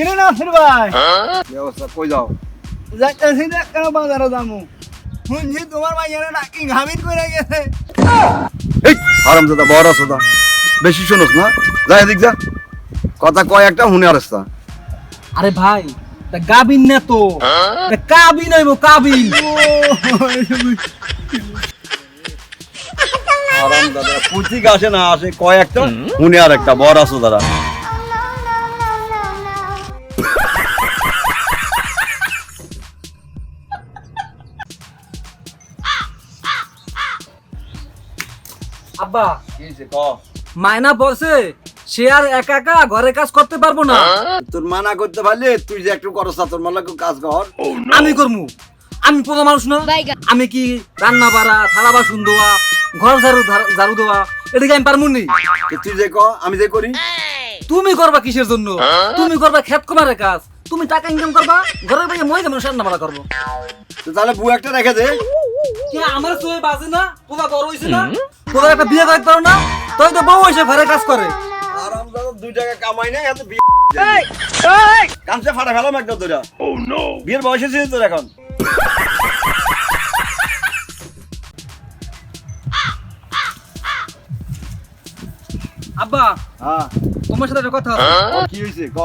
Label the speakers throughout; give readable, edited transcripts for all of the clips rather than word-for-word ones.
Speaker 1: এনে না ফির ভাই
Speaker 2: ব্যবস্থা কই যাও?
Speaker 1: যাইতেছি না কেন বাজারে যাবো শুনছি তোমার মাইয়ারা নাকি ঘামিন করে গেছে
Speaker 2: এই হারামজাদা বড় সদা বেশি শুনোস না, যা এদিক যা। কথা কয় একটা হুনে আরস্তা।
Speaker 3: আরে ভাই তা গাবিন না তো, তা কাবিন হইব কাবিন।
Speaker 2: হারামজাদা পুচিক আসে না আসে কয় একটা হুনে আর একটা বড় সদারা।
Speaker 3: আব্বা
Speaker 2: কি হইছে ক?
Speaker 3: মায়না বলছে সে আর একা একা ঘরে কাজ করতে পারবো না।
Speaker 2: তোর মানা করতে পারলে তুই যে একটু করস না, তোর মালা কাজ কর।
Speaker 3: আমি করবো, আমি পোলা মানুষ না? আমি কি রান্না বাড়া, থালা বাসন ধোয়া, ঘর ঝাড়ু দেওয়া এদিকে আমি পারবো নি?
Speaker 2: তুই যে ক আমি যে করি।
Speaker 3: তুমি করবা কিসের জন্য? তুমি করবা খেত কমারের কাজ, তুমি টাকা ইনকাম করবা, ঘরের বাইরে মই কেমন রান্না বাড়া করবো।
Speaker 2: তো তাহলে বউ একটা রেখে দে।
Speaker 3: কি আমার চোখে বাজে না? পোলা বড় হয়েছে না? পোলা একটা বিয়ে করতে পারো না? তুই তো বউ হয়েছে ঘরে কাজ করে।
Speaker 2: আরামদাদা 2 টাকা কামাই না, এত বিয়ে কামছে ফাটা ফেলাম একদম তোরা। বিয়ের বয়স হয়েছে তোর এখন।
Speaker 3: আব্বা
Speaker 2: হ্যাঁ
Speaker 3: তোমার সাথে একটা কথা আছে।
Speaker 2: কি হয়েছে ক?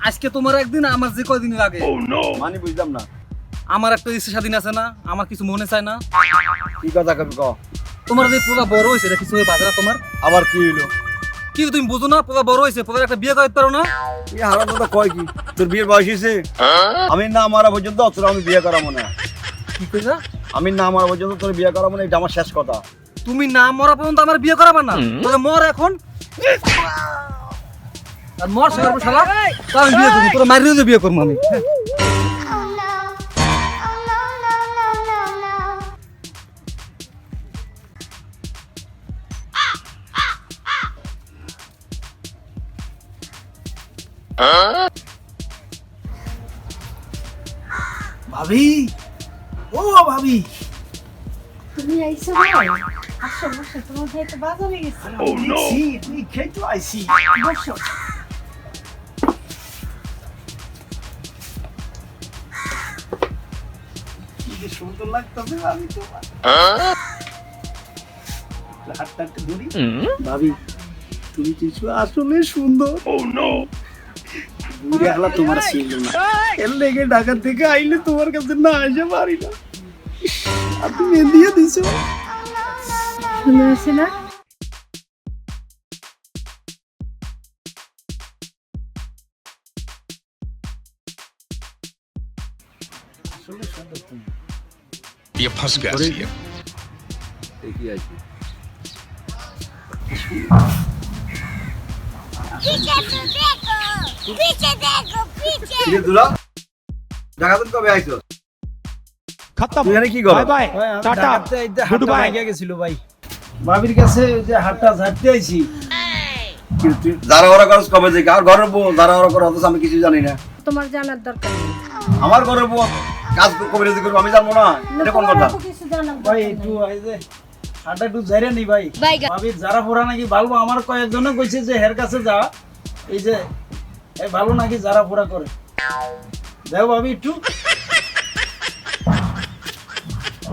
Speaker 3: আজকে তোমার একদিন, আমার যে কদিন লাগে।
Speaker 2: মানে বুঝলাম না।
Speaker 3: আমার একটা ইচ্ছে স্বাধীন আছে না, আমার কিছু মনে চায় না।
Speaker 2: কি কথা কবি ক?
Speaker 3: তোমার যে পোলা বড় হয়েছে এটা কিছু বাজে না তোমার?
Speaker 2: আবার কি হইলো?
Speaker 3: কি তুমি বুঝো না? পোলা বড় হয়েছে, পোলার একটা বিয়ে করতে পারো না?
Speaker 2: এই হারামদাদা কয় কি তোর বিয়ের বয়স হয়েছে? আমি না মারা পর্যন্ত তোর আমি বিয়ে করাবো না।
Speaker 3: কি কইছা?
Speaker 2: আমি না মারা পর্যন্ত তোর বিয়ে করাবো না, এটা আমার শেষ কথা।
Speaker 3: তুমি না মরা পর্যন্ত আমার বিয়ে করাবে না? তাহলে মর এখন, আর মর সারা শালা, তো আমি বিয়ে করবো, তোরা মারিয়ে বিয়ে করবো আমি।
Speaker 1: ভাবি ও ভাবি
Speaker 4: তুমি আইছো ভাই? আসো বসো, তোমার ভাই তো বাজারে গেছে।
Speaker 1: দেখছি তুই খেতে আইসি
Speaker 4: বসো।
Speaker 1: কি যে সুন্দর লাগতেছে ভাবি তোমার হাতটা একটু ধরি ভাবি তুমি কিছু আসলে সুন্দর বুড়ি আলা তোমার ছিল না এর লেগে ঢাকা থেকে আইলে তোমার কাছে না আসে পারি না আর তুমি দিয়ে দিছো
Speaker 4: শুনে আসে না?
Speaker 1: আসলে সুন্দর তুমি
Speaker 5: ये फंस गया सी
Speaker 2: দেখি আইছি। কিরে দুলা, ঢাকা থেকে কবে আইছস?
Speaker 6: खत्म
Speaker 2: তুই এখানে কি করস?
Speaker 6: Bye bye tata goodbye
Speaker 1: গেছিল ভাই ভাবির কাছে যে হাতটা ঝাড়তে আইছি
Speaker 2: যারা ওরা করস কবে থেকে? আর ঘরের বউ যারা ওরা করে অথচ আমি কিছু জানি না।
Speaker 4: তোমার জানার দরকার নেই।
Speaker 2: আমার ঘরের বউ কাজ কবিরাজি করবো আমি জানবো না? এটা কোন কথা?
Speaker 4: তোমার তো কিছু জানার
Speaker 1: ভাই
Speaker 4: দরকার
Speaker 1: একটু
Speaker 4: নেই।
Speaker 1: এই যে হাতটা একটু ঝাড়ে নি ভাই ভাবির যারা পড়া নাকি ভালো আমার কয়েকজনে কইছে যে হের কাছে যা এই যে এই ভালো নাকি যারা পড়া করে দেও ভাবি একটু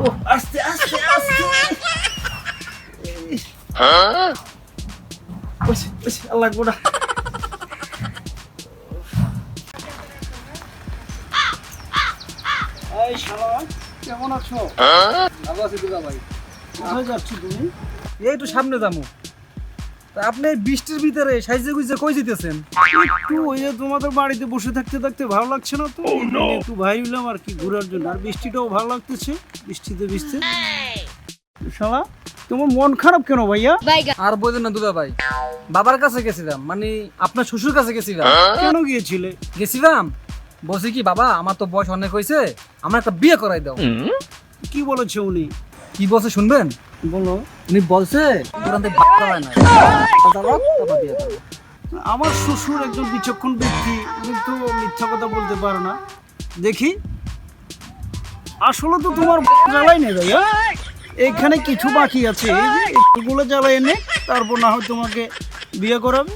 Speaker 1: ও আস্তে আস্তে আস্তে বসে বসে আল্লাহ গোড়া এই শালা কেমন আছো?
Speaker 2: ভালো আছি দুলা ভাই।
Speaker 1: কোথায় যাচ্ছ তুমি?
Speaker 3: এই একটু সামনে যাবো। তা আপনি বৃষ্টির ভিতরে সাইজে গুইজে কই যেতেছেন?
Speaker 1: একটু ওই যে তোমাদের বাড়িতে বসে থাকতে থাকতে ভালো লাগছে না তো একটু ভাই হইলাম আর কি ঘোরার জন্য আর বৃষ্টিটাও ভালো লাগতেছে বৃষ্টিতে ভিজতে শালা তোমার মন খারাপ কেন ভাইয়া?
Speaker 3: আর বলেন না দুলা ভাই, বাবার কাছে গেছিলাম, মানে আপনার শ্বশুর কাছে গেছিলাম।
Speaker 1: কেন গিয়েছিলে?
Speaker 3: গেছিলাম বলছি কি, বাবা আমার তো বয়স অনেক হয়েছে, আমার একটা বিয়ে করাই দাও।
Speaker 1: কি বলেছে উনি?
Speaker 3: কি বলছে শুনবেন?
Speaker 1: বলো।
Speaker 3: উনি বলছে তোর আনতে বাচ্চা হয় না, তারপর বিয়ে করবো।
Speaker 1: আমার শ্বশুর একজন বিচক্ষণ ব্যক্তি, উনি তো মিথ্যা কথা বলতে পারে না। দেখি আসলে তো তোমার জ্বালাই নেই ভাইয়া, এইখানে কিছু বাকি আছে, এই যে এগুলো জ্বালাই এনে তারপর না হয় তোমাকে বিয়ে করাবে।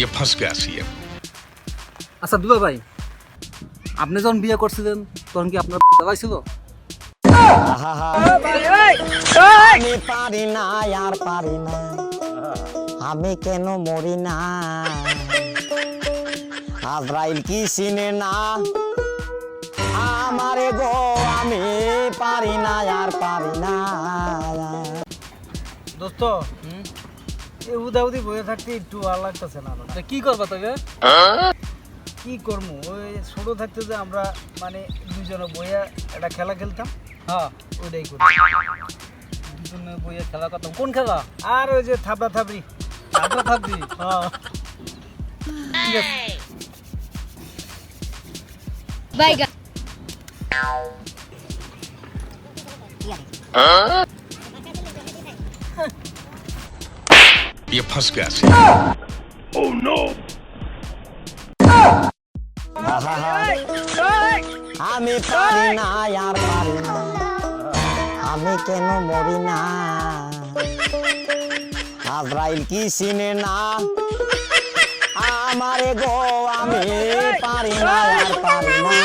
Speaker 5: ये फंस गया सीएम।
Speaker 3: আচ্ছা দুলা ভাই, আপনি যখন বিয়ে করছিলেন তখন কি আপনার দাদা ছিল?
Speaker 7: আমি পারি না আর পারি না, আমি কেন মরি না, আজরাইল কি চিনে না আমারে গো, আমি পারি না আর পারি না।
Speaker 1: দোস্ত এই উদাউদি বয়ে থাকতে একটু ভালো লাগতেছে না আমার।
Speaker 3: তা কি করবা তবে?
Speaker 1: কি করবো, ওই ছোট থাকতে যে আমরা মানে দুজনে বইয়া একটা খেলা খেলতাম,
Speaker 3: হ্যাঁ,
Speaker 1: ওইটাই করি।
Speaker 3: দুজনে বইয়ে খেলা করতাম। কোন খেলা?
Speaker 1: আর ওই যে থাপড়া থাপড়ি।
Speaker 3: আমরা থাকবি।
Speaker 1: হ্যাঁ
Speaker 3: ঠিক আছে।
Speaker 4: বাইগা
Speaker 5: ये फंस गया सीएम।
Speaker 7: আমি পারি না আর পারি না, আমি কেন মরি না, আজরাইল কি চিনে না আমারে গো, আমি পারি না আর পারি না।